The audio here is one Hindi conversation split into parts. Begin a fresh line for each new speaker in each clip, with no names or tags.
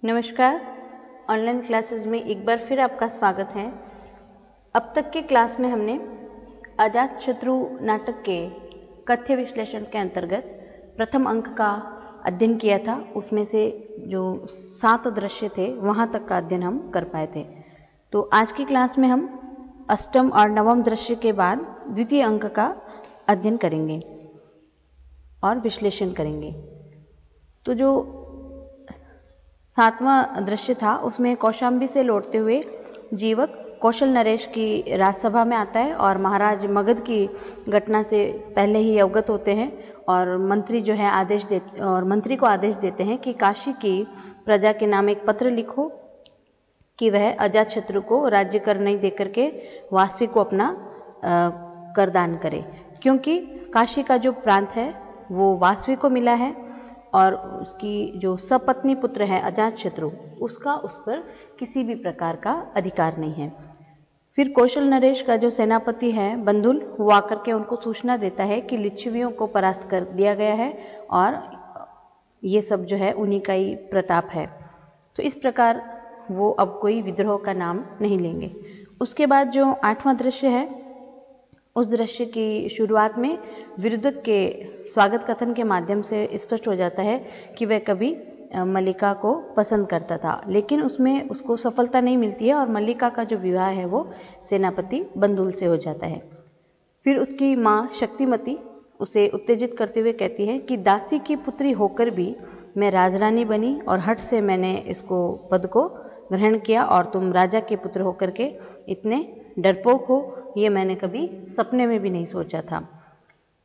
नमस्कार। ऑनलाइन क्लासेस में एक बार फिर आपका स्वागत है। अब तक के क्लास में हमने अजातशत्रु नाटक के कथ्य विश्लेषण के अंतर्गत प्रथम अंक का अध्ययन किया था। उसमें से जो 7 दृश्य थे वहाँ तक का अध्ययन हम कर पाए थे। तो आज की क्लास में हम अष्टम और नवम दृश्य के बाद द्वितीय अंक का अध्ययन करेंगे और विश्लेषण करेंगे। तो जो 7वां दृश्य था उसमें कौशाम्बी से लौटते हुए जीवक कौशल नरेश की राजसभा में आता है और महाराज मगध की घटना से पहले ही अवगत होते हैं और मंत्री जो है मंत्री को आदेश देते हैं कि काशी की प्रजा के नाम एक पत्र लिखो कि वह अजातशत्रु को राज्य कर नहीं दे करके वासवी को अपना करदान करे, क्योंकि काशी का जो प्रांत है वो वासवी को मिला है और उसकी जो सपत्नी पुत्र है अजातशत्रु उसका उस पर किसी भी प्रकार का अधिकार नहीं है। फिर कौशल नरेश का जो सेनापति है बंधुल, वो आकर के उनको सूचना देता है कि लिच्छवियों को परास्त कर दिया गया है और ये सब जो है उन्हीं का ही प्रताप है। तो इस प्रकार वो अब कोई विद्रोह का नाम नहीं लेंगे। उसके बाद जो 8वां दृश्य है उस दृश्य की शुरुआत में विरुद्धक के स्वागत कथन के माध्यम से स्पष्ट हो जाता है कि वह कभी मल्लिका को पसंद करता था, लेकिन उसमें उसको सफलता नहीं मिलती है और मल्लिका का जो विवाह है वो सेनापति बंधुल से हो जाता है। फिर उसकी माँ शक्तिमती उसे उत्तेजित करते हुए कहती है कि दासी की पुत्री होकर भी मैं राजरानी बनी और हठ से मैंने इसको पद को ग्रहण किया और तुम राजा के पुत्र होकर के इतने डरपोक हो, ये मैंने कभी सपने में भी नहीं सोचा था।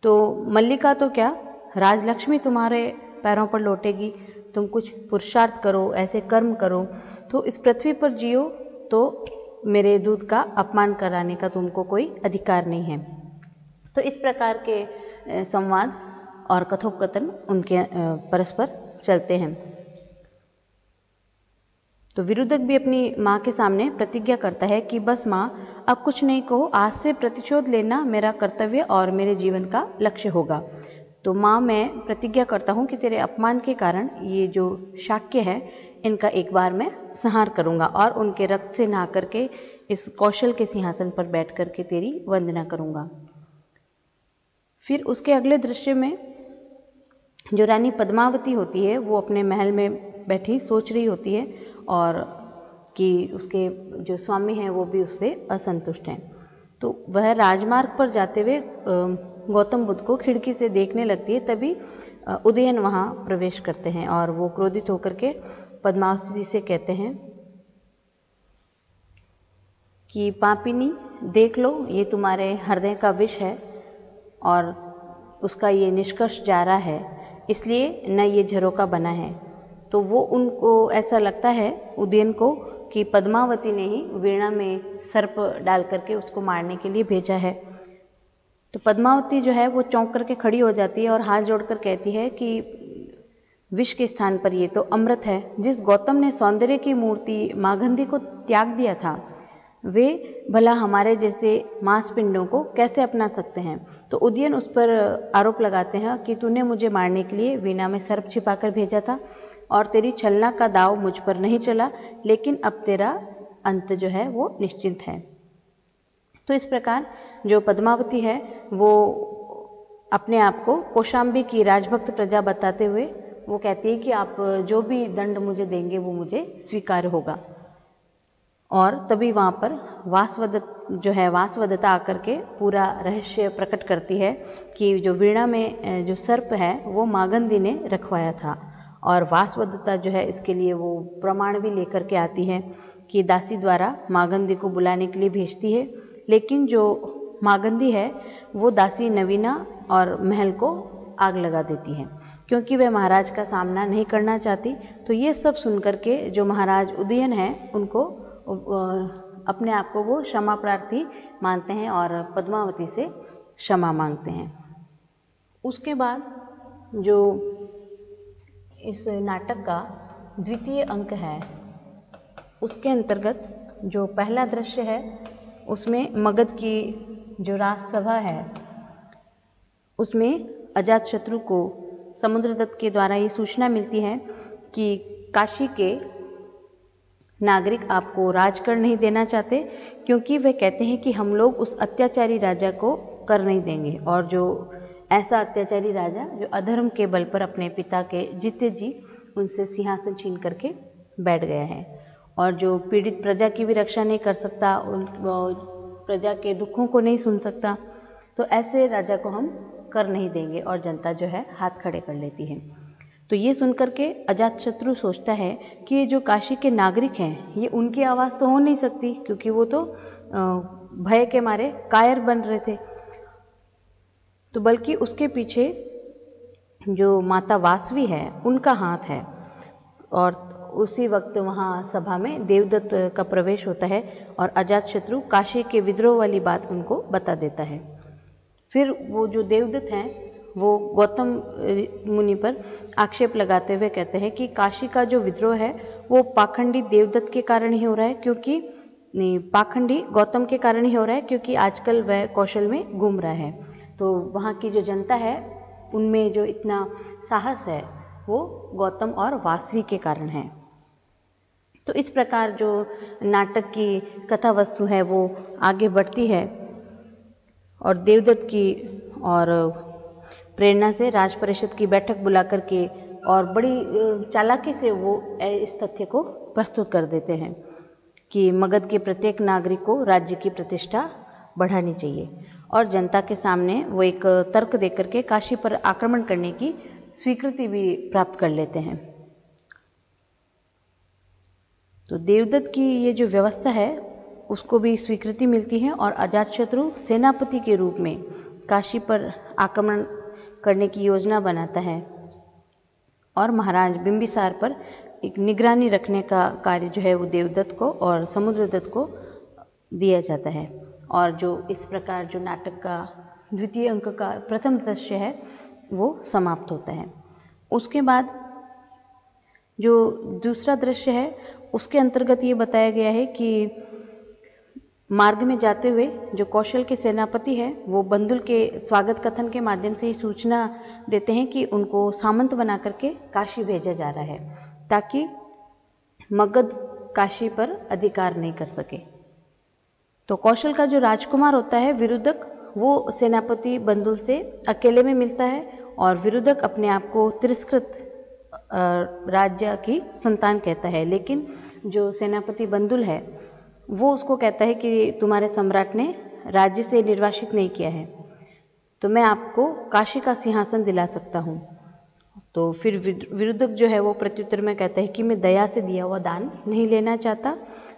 तो मल्लिका तो क्या, राजलक्ष्मी तुम्हारे पैरों पर लौटेगी, तुम कुछ पुरुषार्थ करो, ऐसे कर्म करो तो इस पृथ्वी पर जियो, तो मेरे दूध का अपमान कराने का तुमको कोई अधिकार नहीं है। तो इस प्रकार के संवाद और कथोपकथन उनके परस्पर चलते हैं। तो विरुद्धक भी अपनी माँ के सामने प्रतिज्ञा करता है कि बस माँ, अब कुछ नहीं कहो, आज से प्रतिशोध लेना मेरा कर्तव्य और मेरे जीवन का लक्ष्य होगा। तो माँ, मैं प्रतिज्ञा करता हूँ कि तेरे अपमान के कारण ये जो शाक्य है इनका एक बार मैं संहार करूँगा और उनके रक्त से नहा करके इस कौशल के सिंहासन पर बैठ करके तेरी वंदना करूँगा। फिर उसके अगले दृश्य में जो रानी पद्मावती होती है वो अपने महल में बैठी सोच रही होती है और कि उसके जो स्वामी हैं वो भी उससे असंतुष्ट हैं। तो वह राजमार्ग पर जाते हुए गौतम बुद्ध को खिड़की से देखने लगती है। तभी उदयन वहाँ प्रवेश करते हैं और वो क्रोधित होकर के पद्मावती से कहते हैं कि पापिनी, देख लो, ये तुम्हारे हृदय का विष है और उसका ये निष्कर्ष जा रहा है, इसलिए न ये झरोका बना है। तो वो उनको ऐसा लगता है उदयन को कि पद्मावती ने ही वीणा में सर्प डाल करके उसको मारने के लिए भेजा है। तो पद्मावती जो है वो चौंक करके खड़ी हो जाती है और हाथ जोड़कर कहती है कि विष के स्थान पर ये तो अमृत है। जिस गौतम ने सौंदर्य की मूर्ति मागंधी को त्याग दिया था, वे भला हमारे जैसे मांसपिंडों को कैसे अपना सकते हैं। तो उदयन उस पर आरोप लगाते हैं कि तूने मुझे मारने के लिए वीणा में सर्प छिपाकर भेजा था और तेरी छलना का दाव मुझ पर नहीं चला, लेकिन अब तेरा अंत जो है वो निश्चित है। तो इस प्रकार जो पद्मावती है वो अपने आप को कौशाम्बी की राजभक्त प्रजा बताते हुए वो कहती है कि आप जो भी दंड मुझे देंगे वो मुझे स्वीकार्य होगा। और तभी वहाँ पर वासवदत्ता आकर के पूरा रहस्य प्रकट करती है कि जो वीणा में जो सर्प है वो मागंधी ने रखवाया था। और वासवदत्ता जो है इसके लिए वो प्रमाण भी लेकर के आती है कि दासी द्वारा मागंधी को बुलाने के लिए भेजती है, लेकिन जो मागंधी है वो दासी नवीना और महल को आग लगा देती है क्योंकि वह महाराज का सामना नहीं करना चाहती। तो ये सब सुनकर के जो महाराज उदयन है उनको अपने आप को वो क्षमा प्रार्थी मानते हैं और पद्मावती से क्षमा मांगते हैं। उसके बाद जो इस नाटक का द्वितीय अंक है उसके अंतर्गत जो पहला दृश्य है उसमें मगध की जो राजसभा है उसमें अजातशत्रु को समुद्रदत्त के द्वारा ये सूचना मिलती है कि काशी के नागरिक आपको राजकर नहीं देना चाहते, क्योंकि वे कहते हैं कि हम लोग उस अत्याचारी राजा को कर नहीं देंगे। और जो ऐसा अत्याचारी राजा जो अधर्म के बल पर अपने पिता के जीते जी उनसे सिंहासन छीन करके बैठ गया है, और जो पीड़ित प्रजा की भी रक्षा नहीं कर सकता, उन प्रजा के दुखों को नहीं सुन सकता, तो ऐसे राजा को हम कर नहीं देंगे। और जनता जो है हाथ खड़े कर लेती है। तो ये सुनकर के अजातशत्रु सोचता है कि ये जो काशी के नागरिक हैं, ये उनकी आवाज़ तो हो नहीं सकती, क्योंकि वो तो भय के मारे कायर बन रहे थे। तो बल्कि उसके पीछे जो माता वासवी है उनका हाथ है। और उसी वक्त वहाँ सभा में देवदत्त का प्रवेश होता है और अजातशत्रु काशी के विद्रोह वाली बात उनको बता देता है। फिर वो जो देवदत्त हैं वो गौतम मुनि पर आक्षेप लगाते हुए कहते हैं कि काशी का जो विद्रोह है वो पाखंडी देवदत्त के कारण ही हो रहा है, क्योंकि पाखंडी गौतम के कारण ही हो रहा है, क्योंकि आजकल वह कौशल में घूम रहा है। तो वहाँ की जो जनता है उनमें जो इतना साहस है वो गौतम और वासवी के कारण है। तो इस प्रकार जो नाटक की कथा वस्तु है वो आगे बढ़ती है और देवदत्त की और प्रेरणा से राज परिषद की बैठक बुला करके और बड़ी चालाकी से वो इस तथ्य को प्रस्तुत कर देते हैं कि मगध के प्रत्येक नागरिक को राज्य की प्रतिष्ठा बढ़ानी चाहिए। और जनता के सामने वो एक तर्क देकर के काशी पर आक्रमण करने की स्वीकृति भी प्राप्त कर लेते हैं। तो देवदत्त की ये जो व्यवस्था है उसको भी स्वीकृति मिलती है और अजातशत्रु सेनापति के रूप में काशी पर आक्रमण करने की योजना बनाता है और महाराज बिंबिसार पर एक निगरानी रखने का कार्य जो है वो देवदत्त को और समुद्रदत्त को दिया जाता है। और जो इस प्रकार जो नाटक का द्वितीय अंक का प्रथम दृश्य है वो समाप्त होता है। उसके बाद जो दूसरा दृश्य है उसके अंतर्गत ये बताया गया है कि मार्ग में जाते हुए जो कौशल के सेनापति है वो बंदुल के स्वागत कथन के माध्यम से सूचना देते हैं कि उनको सामंत बना करके काशी भेजा जा रहा है, ताकि मगध काशी पर अधिकार नहीं कर सके। तो कौशल का जो राजकुमार होता है विरुदक, वो सेनापति बंदुल से अकेले में मिलता है और विरुदक अपने आप को तिरस्कृत राज्य की संतान कहता है। लेकिन जो सेनापति बंदुल है वो उसको कहता है कि तुम्हारे सम्राट ने राज्य से निर्वासित नहीं किया है, तो मैं आपको काशी का सिंहासन दिला सकता हूँ। तो फिर विरुदक जो है वो प्रत्युत्तर में कहता है कि मैं दया से दिया हुआ दान नहीं लेना चाहता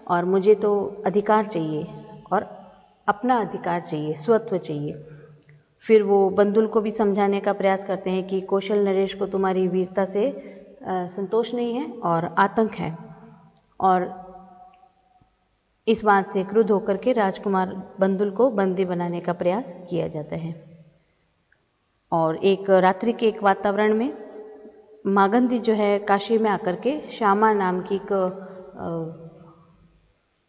और मुझे तो अधिकार चाहिए और अपना अधिकार चाहिए, स्वत्व चाहिए। फिर वो बंदुल को भी समझाने का प्रयास करते हैं कि कौशल नरेश को तुम्हारी वीरता से संतोष नहीं है और आतंक है। और इस बात से क्रुद्ध होकर के राजकुमार बंदुल को बंदी बनाने का प्रयास किया जाता है। और एक रात्रि के एक वातावरण में मागंधी जो है काशी में आकर के श्यामा नाम की एक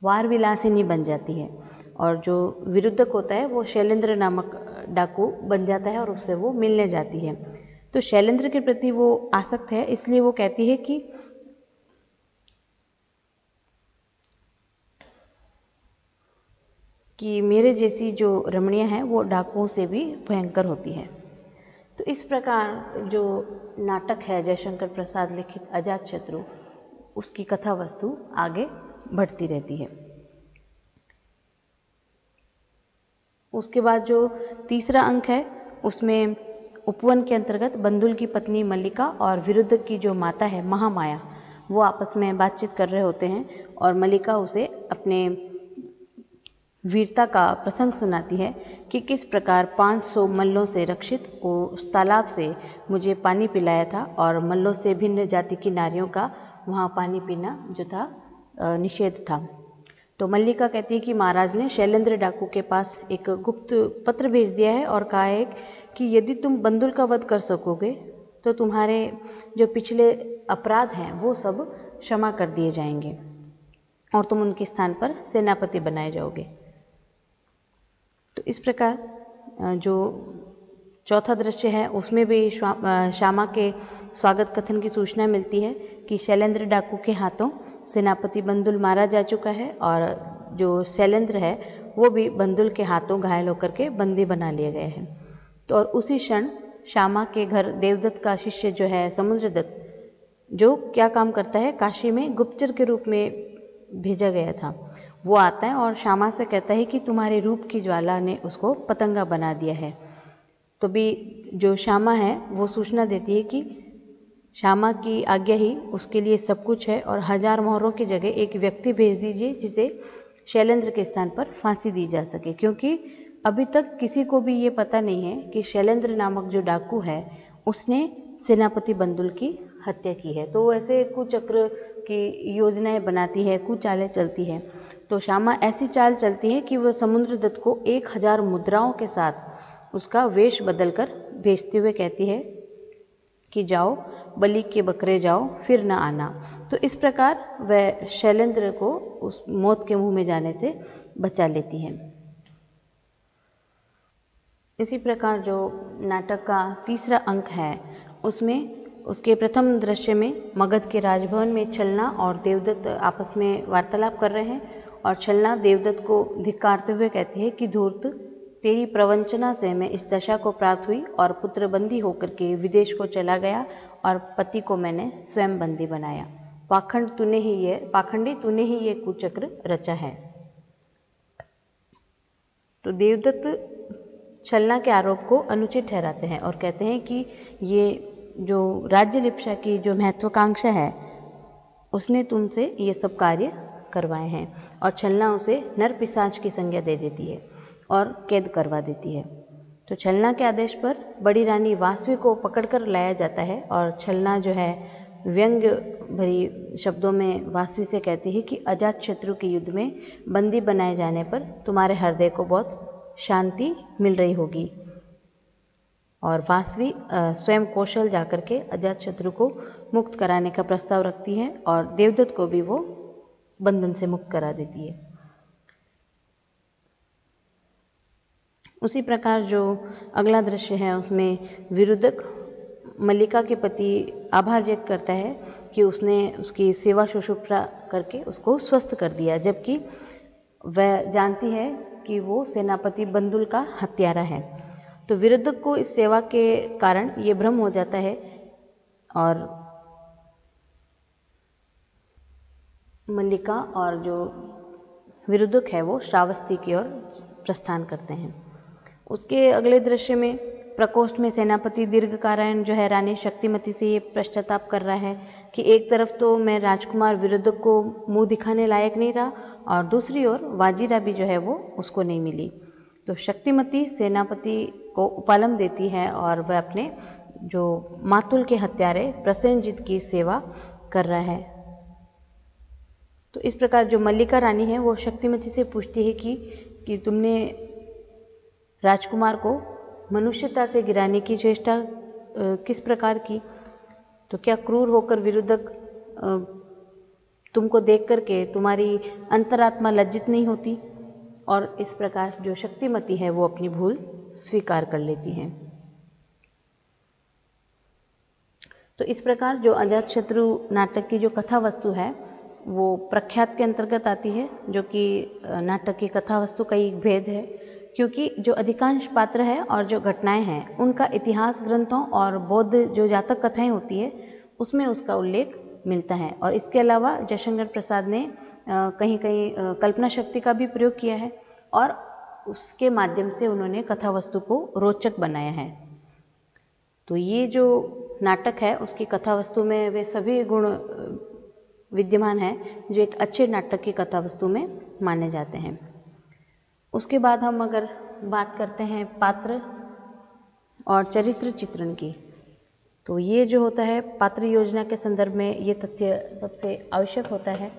वार विलासिनी बन जाती है और जो विरुद्धक होता है वो शैलेंद्र नामक डाकू बन जाता है और उससे वो मिलने जाती है। तो शैलेंद्र के प्रति वो आसक्त है, इसलिए वो कहती है कि मेरे जैसी जो रमणीय है वो डाकुओं से भी भयंकर होती है। तो इस प्रकार जो नाटक है जयशंकर प्रसाद लिखित अजातशत्रु, उसकी कथा वस्तु आगे बढ़ती रहती है। उसके बाद जो तीसरा अंक है उसमें उपवन के अंतर्गत बंदुल की पत्नी मल्लिका और विरुद्ध की जो माता है महामाया, वो आपस में बातचीत कर रहे होते हैं और मल्लिका उसे अपने वीरता का प्रसंग सुनाती है कि किस प्रकार 500 मल्लों से रक्षित उस तालाब से मुझे पानी पिलाया था और मल्लों से भिन्न जाति की नारियों का वहाँ पानी पीना जो था निषेध था। तो मल्लिका कहती है कि महाराज ने शैलेंद्र डाकू के पास एक गुप्त पत्र भेज दिया है और कहा है कि यदि तुम बंदुल का वध कर सकोगे तो तुम्हारे जो पिछले अपराध हैं वो सब क्षमा कर दिए जाएंगे और तुम उनके स्थान पर सेनापति बनाए जाओगे। तो इस प्रकार जो चौथा दृश्य है उसमें भी श्यामा के स्वागत कथन की सूचना मिलती है कि शैलेंद्र डाकू के हाथों सेनापति बंदुल मारा जा चुका है और जो शैलेंद्र है वो भी बंदुल के हाथों घायल होकर के बंदी बना लिए गए हैं। तो और उसी क्षण श्यामा के घर देवदत्त का शिष्य जो है समुद्रदत्त, जो क्या काम करता है, काशी में गुप्तचर के रूप में भेजा गया था, वो आता है और श्यामा से कहता है कि तुम्हारे रूप की ज्वाला ने उसको पतंगा बना दिया है। तो भी जो श्यामा है वो सूचना देती है कि श्यामा की आज्ञा ही उसके लिए सब कुछ है और 1000 मोहरों की जगह एक व्यक्ति भेज दीजिए जिसे शैलेंद्र के स्थान पर फांसी दी जा सके, क्योंकि अभी तक किसी को भी ये पता नहीं है कि शैलेंद्र नामक जो डाकू है उसने सेनापति बंदुल की हत्या की है। तो ऐसे कुचक्र की योजनाएं बनाती है, कुचालें चलती है। तो श्यामा ऐसी चाल चलती है कि वह समुद्रदत्त को 1000 मुद्राओं के साथ उसका वेश बदलकर भेजते हुए कहती है कि जाओ बलि के बकरे जाओ फिर न आना। तो इस प्रकार वह शैलेंद्र को उस मौत के मुंह में जाने से बचा लेती है। इसी प्रकार जो नाटक का तीसरा अंक है उसमें उसके प्रथम दृश्य में मगध के राजभवन में छलना और देवदत्त आपस में वार्तालाप कर रहे हैं और छलना देवदत्त को धिक्कारते हुए कहती है कि धूर्त, तेरी प्रवंचना से मैं इस दशा को प्राप्त हुई और पुत्र बंदी होकर के विदेश को चला गया और पति को मैंने स्वयं बंदी बनाया। पाखंडी तूने ही ये कुचक्र रचा है। तो देवदत्त छलना के आरोप को अनुचित ठहराते हैं और कहते हैं कि ये जो राज्य लिप्सा की जो महत्वाकांक्षा है उसने तुमसे ये सब कार्य करवाए हैं। और छलना उसे नर पिशाच की संज्ञा दे देती है और कैद करवा देती है। तो छलना के आदेश पर बड़ी रानी वासवी को पकड़कर लाया जाता है और छलना जो है व्यंग्य भरी शब्दों में वासवी से कहती है कि अजात शत्रु के युद्ध में बंदी बनाए जाने पर तुम्हारे हृदय को बहुत शांति मिल रही होगी। और वासवी स्वयं कौशल जाकर के अजात शत्रु को मुक्त कराने का प्रस्ताव रखती है और देवदत्त को भी वो बंधन से मुक्त करा देती है। उसी प्रकार जो अगला दृश्य है उसमें विरुद्धक मल्लिका के प्रति आभार व्यक्त करता है कि उसने उसकी सेवा शुश्रूषा करके उसको स्वस्थ कर दिया, जबकि वह जानती है कि वो सेनापति बंदुल का हत्यारा है। तो विरुद्धक को इस सेवा के कारण ये भ्रम हो जाता है और मल्लिका और जो विरुद्धक है वो श्रावस्ती की ओर प्रस्थान करते हैं। उसके अगले दृश्य में प्रकोष्ठ में सेनापति दीर्घकारण जो है रानी शक्तिमती से ये पश्चाताप कर रहा है कि एक तरफ तो मैं राजकुमार विरुद्धक को मुंह दिखाने लायक नहीं रहा और दूसरी ओर वाजिरा भी जो है वो उसको नहीं मिली। तो शक्तिमती सेनापति को उपालम देती है और वह अपने जो मातुल के हत्यारे प्रसेनजीत की सेवा कर रहा है। तो इस प्रकार जो मल्लिका रानी है वो शक्तिमती से पूछती है कि तुमने राजकुमार को मनुष्यता से गिराने की चेष्टा किस प्रकार की। तो क्या क्रूर होकर विरुद्धक तुमको देख करके तुम्हारी अंतरात्मा लज्जित नहीं होती। और इस प्रकार जो शक्तिमती है वो अपनी भूल स्वीकार कर लेती है। तो इस प्रकार जो अजातशत्रु नाटक की जो कथा वस्तु है वो प्रख्यात के अंतर्गत आती है, जो कि नाटक की कथा वस्तु का एक भेद है, क्योंकि जो अधिकांश पात्र है और जो घटनाएं हैं उनका इतिहास ग्रंथों और बौद्ध जो जातक कथाएं होती है उसमें उसका उल्लेख मिलता है। और इसके अलावा जयशंकर प्रसाद ने कहीं कहीं कल्पना शक्ति का भी प्रयोग किया है और उसके माध्यम से उन्होंने कथा वस्तु को रोचक बनाया है। तो ये जो नाटक है उसकी कथा वस्तु में वे सभी गुण विद्यमान हैं जो एक अच्छे नाटक की कथा वस्तु में माने जाते हैं। उसके बाद हम अगर बात करते हैं पात्र और चरित्र चित्रण की, तो ये जो होता है पात्र योजना के संदर्भ में ये तथ्य सबसे आवश्यक होता है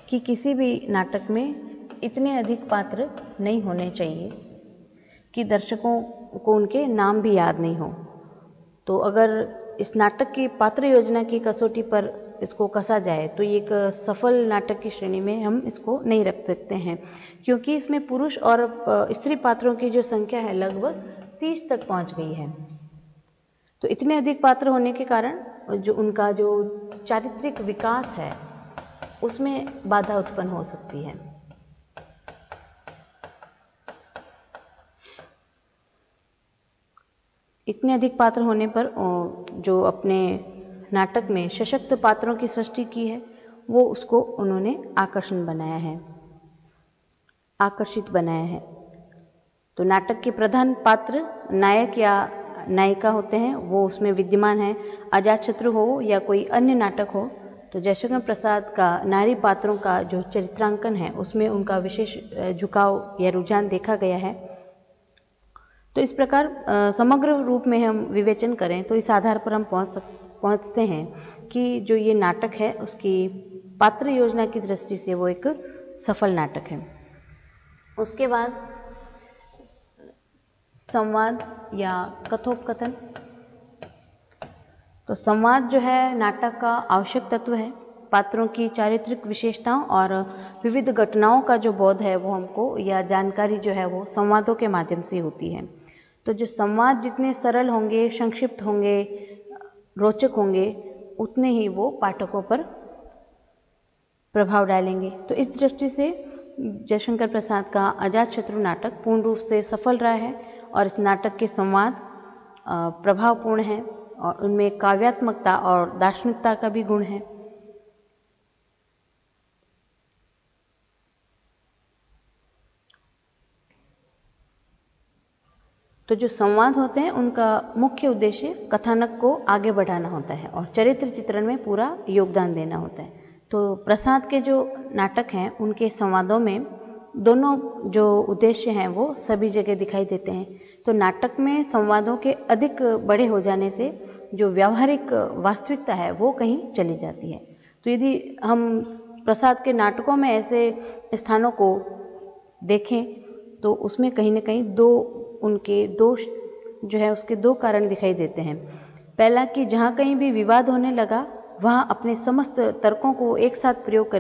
कि किसी भी नाटक में इतने अधिक पात्र नहीं होने चाहिए कि दर्शकों को उनके नाम भी याद नहीं हो। तो अगर इस नाटक की पात्र योजना की कसौटी पर इसको कसा जाए तो ये एक सफल नाटक की श्रेणी में हम इसको नहीं रख सकते हैं, क्योंकि इसमें पुरुष और स्त्री पात्रों की जो संख्या है लगभग 30 तक पहुंच गई है। तो इतने अधिक पात्र होने के कारण जो उनका जो चारित्रिक विकास है उसमें बाधा उत्पन्न हो सकती है। इतने अधिक पात्र होने पर जो अपने नाटक में सशक्त पात्रों की सृष्टि की है वो उसको उन्होंने आकर्षण बनाया है, आकर्षित बनाया है। तो नाटक के प्रधान पात्र नायक या नायिका होते हैं, वो उसमें विद्यमान है। अजातशत्रु हो या कोई अन्य नाटक हो तो जयशंकर प्रसाद का नारी पात्रों का जो चरित्रांकन है उसमें उनका विशेष झुकाव या रुझान देखा गया है। तो इस प्रकार समग्र रूप में हम विवेचन करें तो इस आधार पर हम पहुंचते हैं कि जो ये नाटक है उसकी पात्र योजना की दृष्टि से वो एक सफल नाटक है। उसके बाद संवाद या कथोपकथन। तो संवाद जो है नाटक का आवश्यक तत्व है। पात्रों की चारित्रिक विशेषताओं और विविध घटनाओं का जो बोध है वो हमको या जानकारी जो है वो संवादों के माध्यम से होती है। तो जो संवाद जितने सरल होंगे, संक्षिप्त होंगे, रोचक होंगे, उतने ही वो पाठकों पर प्रभाव डालेंगे। तो इस दृष्टि से जयशंकर प्रसाद का अजातशत्रु नाटक पूर्ण रूप से सफल रहा है और इस नाटक के संवाद प्रभावपूर्ण हैं और उनमें काव्यात्मकता और दार्शनिकता का भी गुण है। तो जो संवाद होते हैं उनका मुख्य उद्देश्य कथानक को आगे बढ़ाना होता है और चरित्र चित्रण में पूरा योगदान देना होता है। तो प्रसाद के जो नाटक हैं उनके संवादों में दोनों जो उद्देश्य हैं वो सभी जगह दिखाई देते हैं। तो नाटक में संवादों के अधिक बड़े हो जाने से जो व्यावहारिक वास्तविकता है वो कहीं चली जाती है। तो यदि हम प्रसाद के नाटकों में ऐसे स्थानों को देखें तो उसमें कहीं ना कहीं दो उनके दोष जो है उसके दो कारण दिखाई देते हैं। पहला कि जहाँ कहीं भी विवाद होने लगा वहाँ अपने समस्त तर्कों को एक साथ प्रयोग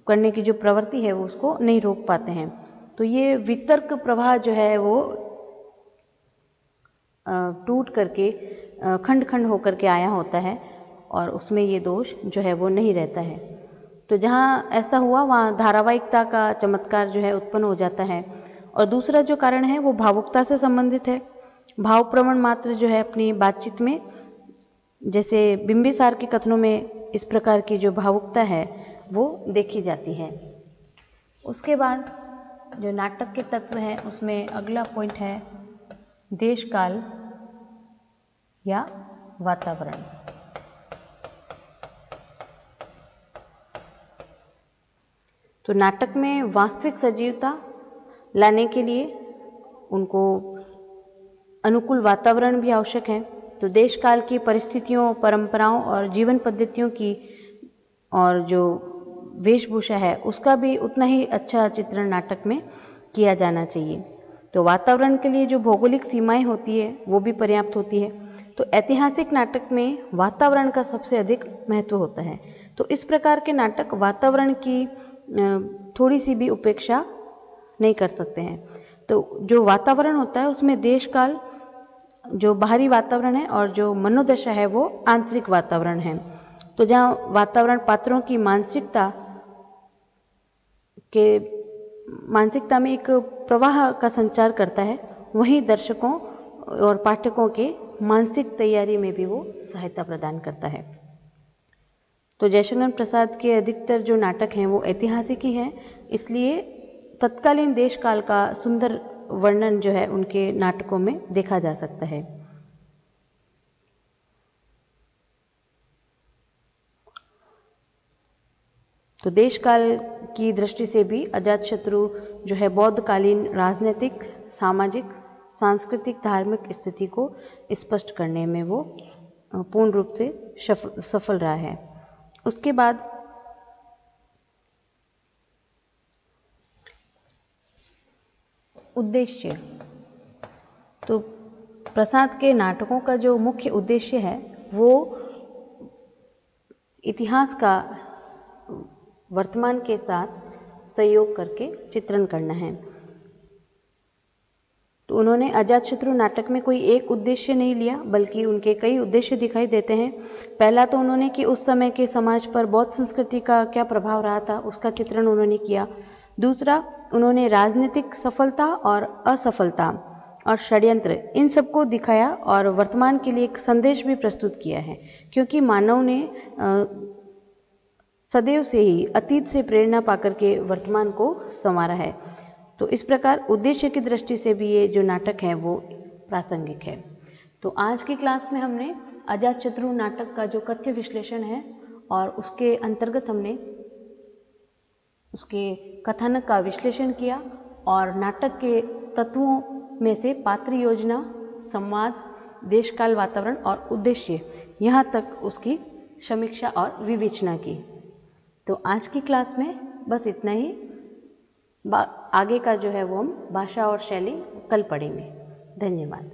करने की जो प्रवृत्ति है वो उसको नहीं रोक पाते हैं। तो ये वितर्क प्रवाह जो है वो टूट करके खंड खंड होकर के आया होता है और उसमें ये दोष जो है वो नहीं रहता है। तो जहाँ ऐसा हुआ वहाँ धारावाहिकता का चमत्कार जो है उत्पन्न हो जाता है। और दूसरा जो कारण है वो भावुकता से संबंधित है। भाव प्रवण मात्र जो है अपनी बातचीत में, जैसे बिंबिसार के कथनों में इस प्रकार की जो भावुकता है वो देखी जाती है। उसके बाद जो नाटक के तत्व है उसमें अगला पॉइंट है देश काल या वातावरण। तो नाटक में वास्तविक सजीवता लाने के लिए उनको अनुकूल वातावरण भी आवश्यक है। तो देश काल की परिस्थितियों, परंपराओं और जीवन पद्धतियों की और जो वेशभूषा है उसका भी उतना ही अच्छा चित्रण नाटक में किया जाना चाहिए। तो वातावरण के लिए जो भौगोलिक सीमाएं होती है वो भी पर्याप्त होती है। तो ऐतिहासिक नाटक में वातावरण का सबसे अधिक महत्व होता है। तो इस प्रकार के नाटक वातावरण की थोड़ी सी भी उपेक्षा नहीं कर सकते हैं। तो जो वातावरण होता है उसमें देश काल जो बाहरी वातावरण है और जो मनोदशा है वो आंतरिक वातावरण है। तो जहाँ वातावरण पात्रों की मानसिकता में एक प्रवाह का संचार करता है, वहीं दर्शकों और पाठकों के मानसिक तैयारी में भी वो सहायता प्रदान करता है। तो जयशंकर प्रसाद के अधिकतर जो नाटक हैं वो ऐतिहासिक ही हैं, इसलिए तत्कालीन देश काल का सुंदर वर्णन जो है उनके नाटकों में देखा जा सकता है। तो देश काल की दृष्टि से भी अजातशत्रु जो है बौद्धकालीन राजनीतिक, सामाजिक, सांस्कृतिक, धार्मिक स्थिति को स्पष्ट करने में वो पूर्ण रूप से सफल रहा है। उसके बाद उद्देश्य। तो प्रसाद के नाटकों का जो मुख्य उद्देश्य है वो इतिहास का वर्तमान के साथ सहयोग करके चित्रण करना है। तो उन्होंने अजातशत्रु नाटक में कोई एक उद्देश्य नहीं लिया, बल्कि उनके कई उद्देश्य दिखाई देते हैं। पहला तो उन्होंने कि उस समय के समाज पर बौद्ध संस्कृति का क्या प्रभाव रहा था, उसका चित्रण उन्होंने किया। दूसरा, उन्होंने राजनीतिक सफलता और असफलता और षड्यंत्र, इन सबको दिखाया और वर्तमान के लिए एक संदेश भी प्रस्तुत किया है, क्योंकि मानव ने सदैव से ही अतीत से प्रेरणा पाकर के वर्तमान को संवारा है। तो इस प्रकार उद्देश्य की दृष्टि से भी ये जो नाटक है वो प्रासंगिक है। तो आज की क्लास में हमने अजातशत्रु नाटक का जो कथ्य विश्लेषण है और उसके अंतर्गत हमने उसके कथानक का विश्लेषण किया और नाटक के तत्वों में से पात्र योजना, संवाद, देश काल वातावरण और उद्देश्य, यहाँ तक उसकी समीक्षा और विवेचना की। तो आज की क्लास में बस इतना ही। आगे का जो है वो हम भाषा और शैली कल पढ़ेंगे। धन्यवाद।